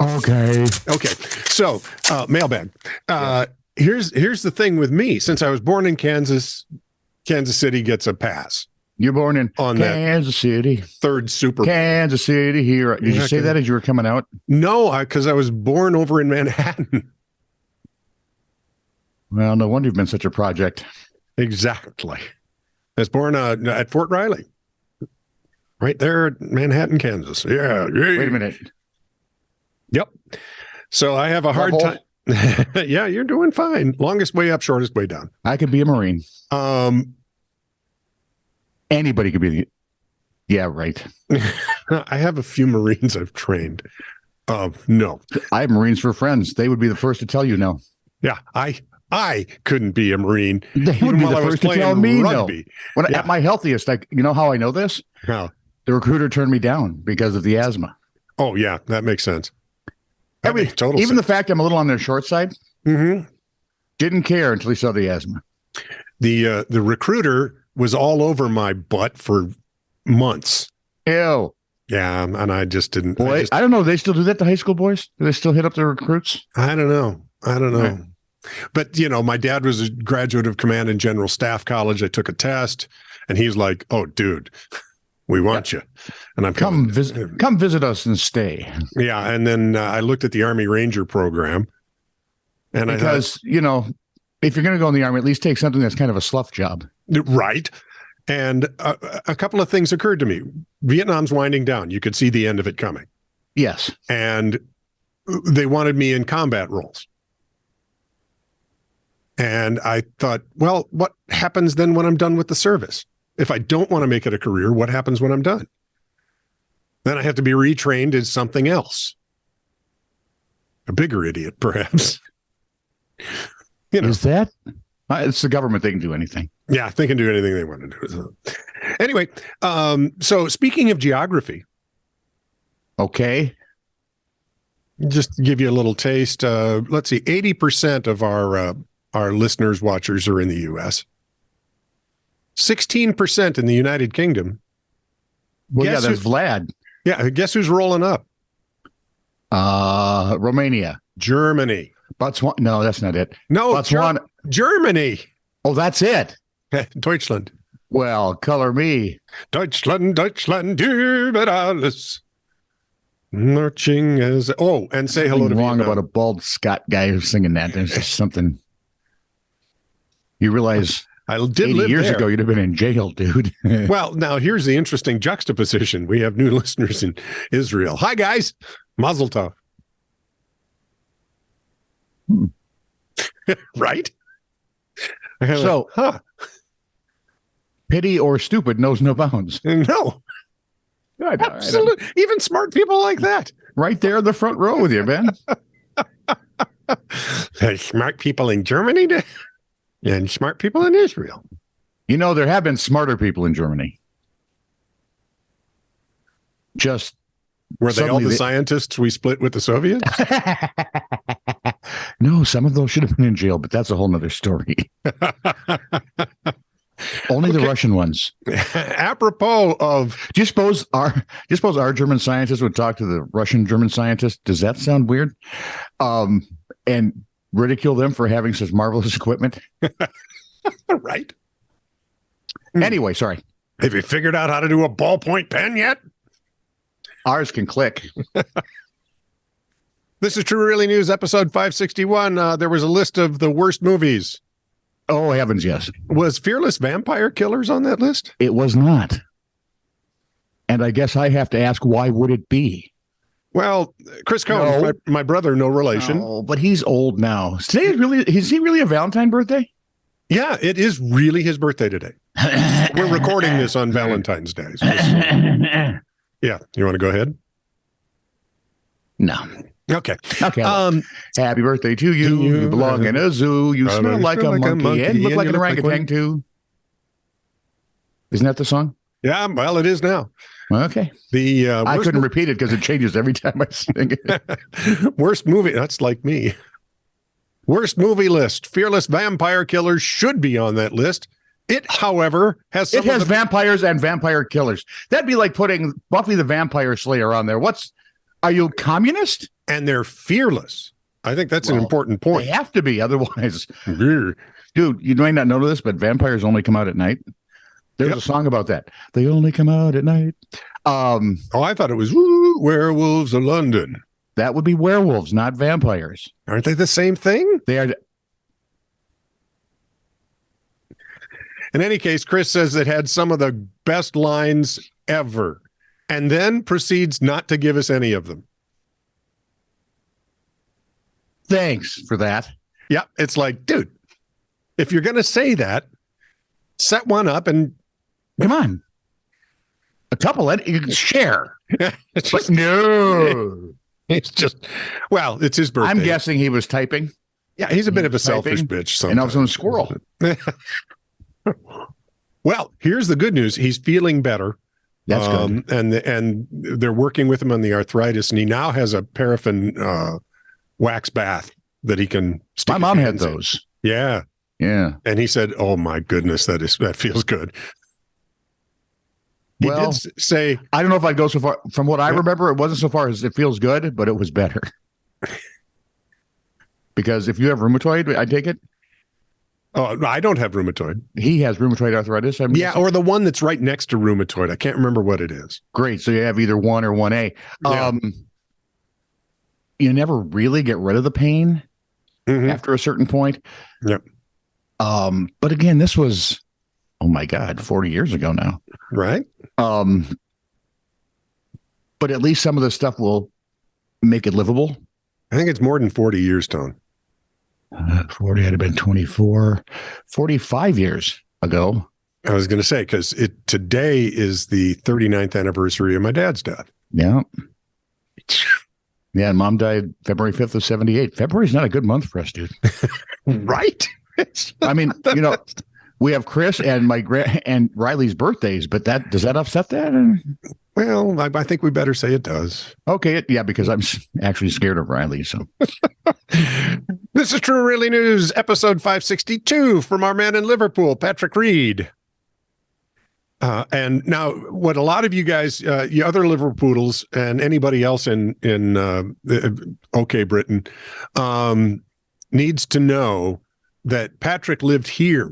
Okay. Okay. So, mailbag. Here's the thing with me. Since I was born in Kansas, Kansas City gets a pass You're born in on Kansas City. third Super Bowl. Kansas City here. Did you say that as you were coming out? No, because I was born over in Manhattan. Well, no wonder you've been such a project. Exactly. I was born at Fort Riley. Right there at Manhattan, Kansas. Yeah. Wait a minute. Yep. So I have a hard time. Yeah, you're doing fine. Longest way up, shortest way down. I could be a Marine. Anybody could be. Yeah, right. I have a few Marines I've trained. No. I have Marines for friends. They would be the first to tell you no. Yeah, I couldn't be a Marine. They would be the first to tell me rugby. No. When at my healthiest, you know how I know this? How? The recruiter turned me down because of the asthma. Oh, yeah, that makes sense. Even the fact I'm a little on their short side, didn't care until he saw the asthma. The recruiter was all over my butt for months. Ew. Yeah, and I just didn't. Boy, I don't know. They still do that to high school boys? Do they still hit up their recruits? I don't know. Right. But, my dad was a graduate of Command and General Staff College. I took a test, and he's like, "Oh, dude, we want you." And I'm come visit us and stay. Yeah, and then I looked at the Army Ranger program, and because if you're going to go in the Army, at least take something that's kind of a slough job, right? And a couple of things occurred to me. Vietnam's winding down; you could see the end of it coming. Yes, and they wanted me in combat roles. And I thought, well, what happens then when I'm done with the service? If I don't want to make it a career, what happens when I'm done? Then I have to be retrained as something else. A bigger idiot, perhaps. Is that? It's the government. They can do anything. Yeah, they can do anything they want to do. So. Anyway, so speaking of geography. Okay. Just to give you a little taste. Let's see, 80% of our listeners, watchers are in the U.S. 16% in the United Kingdom. Well, there's Vlad. Yeah, guess who's rolling up? Romania. Germany. Botswana. No, that's not it. No, Botswana. Germany. Oh, that's it. Deutschland. Well, color me. Deutschland, Deutschland, über alles. Marching as... Oh, and say hello to wrong Vietnam. About a bald Scot guy who's singing that. There's just something... You realize... I did 80 live years there. ago, you'd have been in jail, dude. Well, now here's the interesting juxtaposition. We have new listeners in Israel. Hi, guys. Mazel tov. Right? So, pity or stupid knows no bounds. No. Absolutely. Even smart people like that. Right there in the front row with you, man. There's smart people in Germany and smart people in Israel. There have been smarter people in Germany. Just were they all the scientists we split with the Soviets? No, some of those should have been in jail, but that's a whole nother story. Only the Russian ones. Apropos of, do you suppose our German scientists would talk to the Russian German scientists? Does that sound weird? And ridicule them for having such marvelous equipment? Right. Anyway, sorry. Have you figured out how to do a ballpoint pen yet? Ours can click. This is True Really News, episode 561. There was a list of the worst movies. Oh, heavens, yes. Was Fearless Vampire Killers on that list? It was not. And I guess I have to ask, why would it be? Well, Chris Cohen, my brother, no relation. Oh, but he's old now. Is he really a Valentine birthday? Yeah, it is really his birthday today. We're recording this on Valentine's Day. So yeah, you want to go ahead? No. Okay. Happy birthday to you. You belong in a zoo. You smell like a monkey and look like an orangutan too. Isn't that the song? Yeah, well, it is now. Okay. I couldn't repeat it because it changes every time I sing it. Worst movie. That's like me. Worst movie list. Fearless Vampire Killers should be on that list. It, however, has vampires and vampire killers. That'd be like putting Buffy the Vampire Slayer on there. What's Are you communist? And they're fearless. I think that's an important point. They have to be, otherwise. Grr. Dude, you might not know this, but vampires only come out at night. There's a song about that. They only come out at night. I thought it was Woo, Werewolves of London. That would be werewolves, not vampires. Aren't they the same thing? They are. In any case, Chris says it had some of the best lines ever, and then proceeds not to give us any of them. Thanks for that. Yeah, it's like, dude, if you're going to say that, set one up and come on. A couple of you can share. It's just, no. It's just, well, it's his birthday. I'm guessing he was typing. Yeah, he's a bit of a selfish bitch. Sometimes. And I was on a squirrel. Well, here's the good news. He's feeling better. That's good. And they're working with him on the arthritis, and he now has a paraffin wax bath that he can stick. My mom had those. In. Yeah. Yeah. And he said, oh my goodness, that feels good. He did say, I don't know if I'd go so far. From what I remember, it wasn't so far as it feels good, but it was better. Because if you have rheumatoid, I take it. Oh, I don't have rheumatoid. He has rheumatoid arthritis. Or the one that's right next to rheumatoid. I can't remember what it is. Great. So you have either 1 or 1A. Yeah. You never really get rid of the pain after a certain point. Yep. But again, this was, oh my God, 40 years ago now. Right. But at least some of the stuff will make it livable. I think it's more than 40 years, Tone. 40 had been 24, 45 years ago. I was going to say, because today is the 39th anniversary of my dad's death. Yeah. Yeah, and Mom died February 5th of 78. February's not a good month for us, dude. Right? I mean, we have Chris and and Riley's birthdays, but does that upset that? Well, I think we better say it does. Okay, yeah, because I'm actually scared of Riley. So, this is True Really News, episode 562 from our man in Liverpool, Patrick Reed. And now, what a lot of you guys, you other Liverpoodles, and anybody else in OK Britain, needs to know that Patrick lived here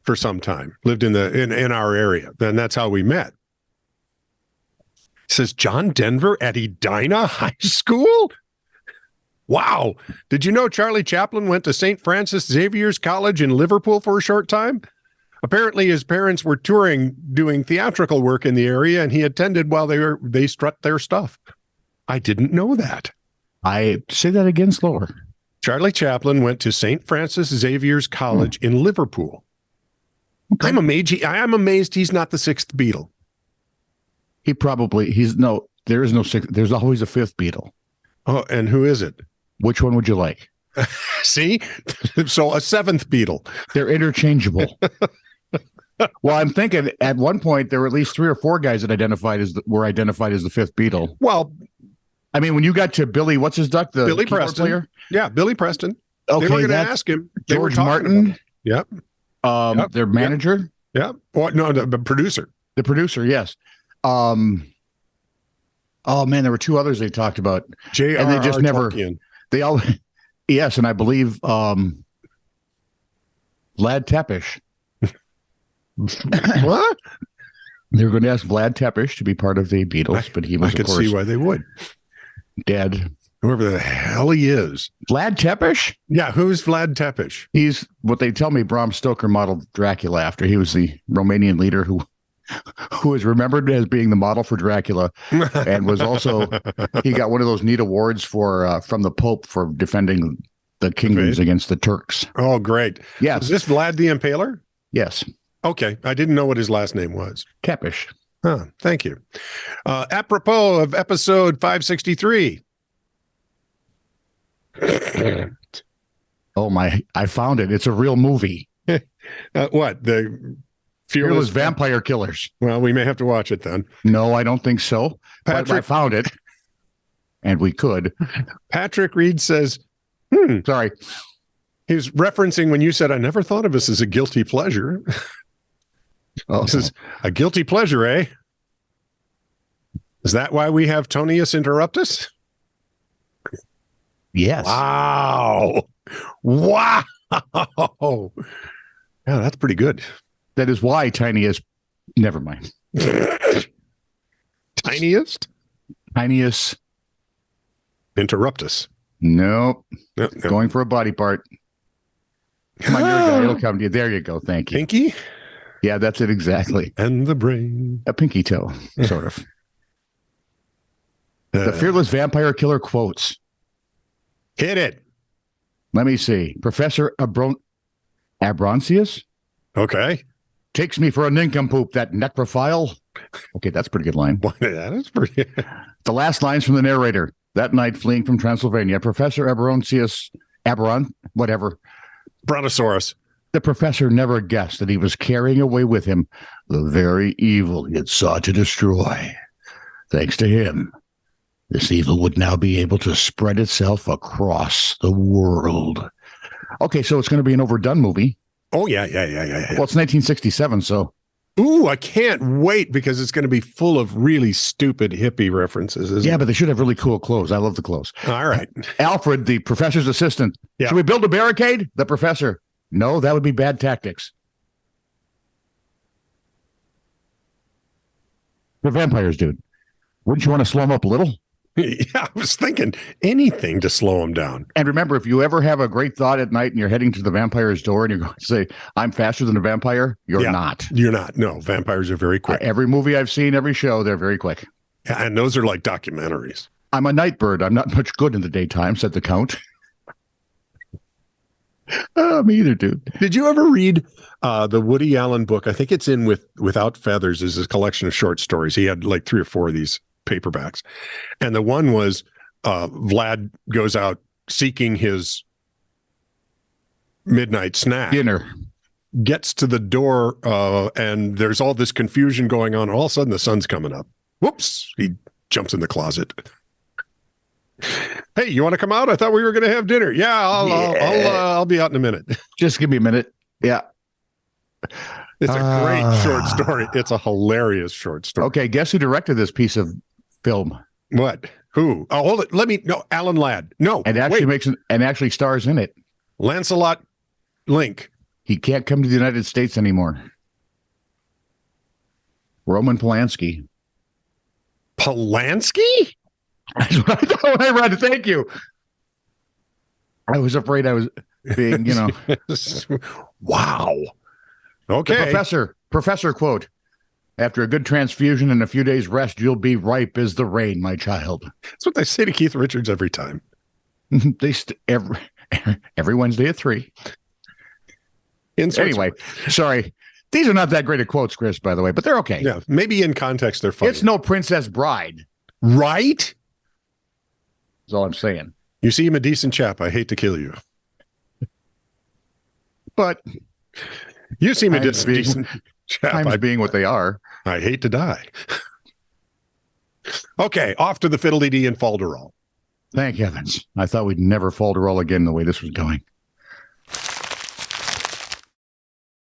for some time, lived in our area, and that's how we met. It says John Denver at Edina High School. Wow. Did you know Charlie Chaplin went to St. Francis Xavier's College in Liverpool for a short time? Apparently his parents were touring, doing theatrical work in the area, and he attended while they strut their stuff. I didn't know that. I say that again slower. Charlie Chaplin went to St. Francis Xavier's College in Liverpool. Okay. I'm amazed he's not the sixth Beatle. There is no sixth. There's always a fifth Beatle. Oh, and who is it? Which one would you like? See? So a seventh Beatle. They're interchangeable. Well, I'm thinking at one point there were at least 3 or 4 guys that were identified as the fifth Beatle. Well, I mean, when you got to Billy, what's his duck? The Billy Preston player? Yeah, Billy Preston. Okay, they were going to ask him. George Martin. Yep. Their manager. Yep. Oh, no, the producer. The producer, yes. Oh man, there were 2 others they talked about. J.R.R. And they just never. Tolkien. They all, yes, and I believe Vlad Tepes. What? They were going to ask Vlad Tepes to be part of the Beatles, but he was, I could see why they would. Dead. Whoever the hell he is. Vlad Tepes? Yeah, who's Vlad Tepes? He's what they tell me Bram Stoker modeled Dracula after. He was the Romanian leader who is remembered as being the model for Dracula, and was also, he got one of those neat awards from the Pope for defending the kingdoms against the Turks. Oh, great. Yes. Is this Vlad the Impaler? Yes. Okay. I didn't know what his last name was. Tepes. Huh, thank you. Apropos of episode 563. Oh my, I found it. It's a real movie. What? The Fearless Vampire Killers. Well, we may have to watch it then. No, I don't think so. Patrick, but I found it. And we could. Patrick Reed says, sorry. He was referencing when you said, I never thought of this as a guilty pleasure. This is a guilty pleasure, eh? Is that why we have Tonius Interruptus? Yes. Wow. Wow. Yeah, that's pretty good. That is why Tinius. Never mind. Tiniest? Tinius. Interruptus. Nope. No. Going for a body part. Come on, you're a guy. It'll come to you. There you go. Thank you. Pinky? Yeah, that's it exactly. And the brain. A pinky toe, sort of. The fearless vampire killer quotes. Hit it. Let me see. Professor Abroncius Okay. takes me for a nincompoop, that necrophile. Okay, that's a pretty good line. Boy, that is pretty. The last lines from the narrator. That night, fleeing from Transylvania, Professor whatever. Brontosaurus. The professor never guessed that he was carrying away with him the very evil he had sought to destroy. Thanks to him, this evil would now be able to spread itself across the world. Okay, so it's going to be an overdone movie. Oh, yeah. Well, it's 1967, so. Ooh, I can't wait because it's going to be full of really stupid hippie references. Isn't Yeah, it? but they should have really cool clothes. I love the clothes. All right. Alfred, the professor's assistant. Yeah. Should we build a barricade? The professor. No, that would be bad tactics. They're vampires, dude. Wouldn't you want to slow them up a little? Yeah, I was thinking anything to slow him down. And remember, if you ever have a great thought at night and you're heading to the vampire's door and you're going to say, I'm faster than a vampire, you're not. You're not. No, vampires are very quick. Every movie I've seen, every show, they're very quick. And those are like documentaries. I'm a night bird. I'm not much good in the daytime, said the Count. Me either, dude. Did you ever read the Woody Allen book? I think it's in Without Feathers is his collection of short stories. He had like 3 or 4 of these paperbacks. And the one was Vlad goes out seeking his midnight snack. Dinner. Gets to the door and there's all this confusion going on. All of a sudden the sun's coming up. Whoops. He jumps in the closet. Hey, you want to come out? I thought we were going to have dinner. Yeah, I'll be out in a minute. Just give me a minute. Yeah. It's a great short story. It's a hilarious short story. Okay, guess who directed this piece of film? What? Who? Oh, hold it. No, Alan Ladd. No. And actually actually stars in it. Lancelot Link. He can't come to the United States anymore. Roman Polanski. Polanski? That's what I thought when I read it. Thank you. I was afraid I was being, Wow. Okay. The professor quote, after a good transfusion and a few days rest, you'll be ripe as the rain, my child. That's what they say to Keith Richards every time. Every Wednesday at 3. Anyway, sorry. These are not that great of quotes, Chris, by the way, but they're okay. Yeah, maybe in context they're funny. It's no Princess Bride. Right? That's all I'm saying. You seem a decent chap. I hate to kill you. But you seem a decent chap. Times being what they are. I hate to die. Okay, off to the fiddly-dee and falderall. Thank heavens. I thought we'd never falderall again the way this was going.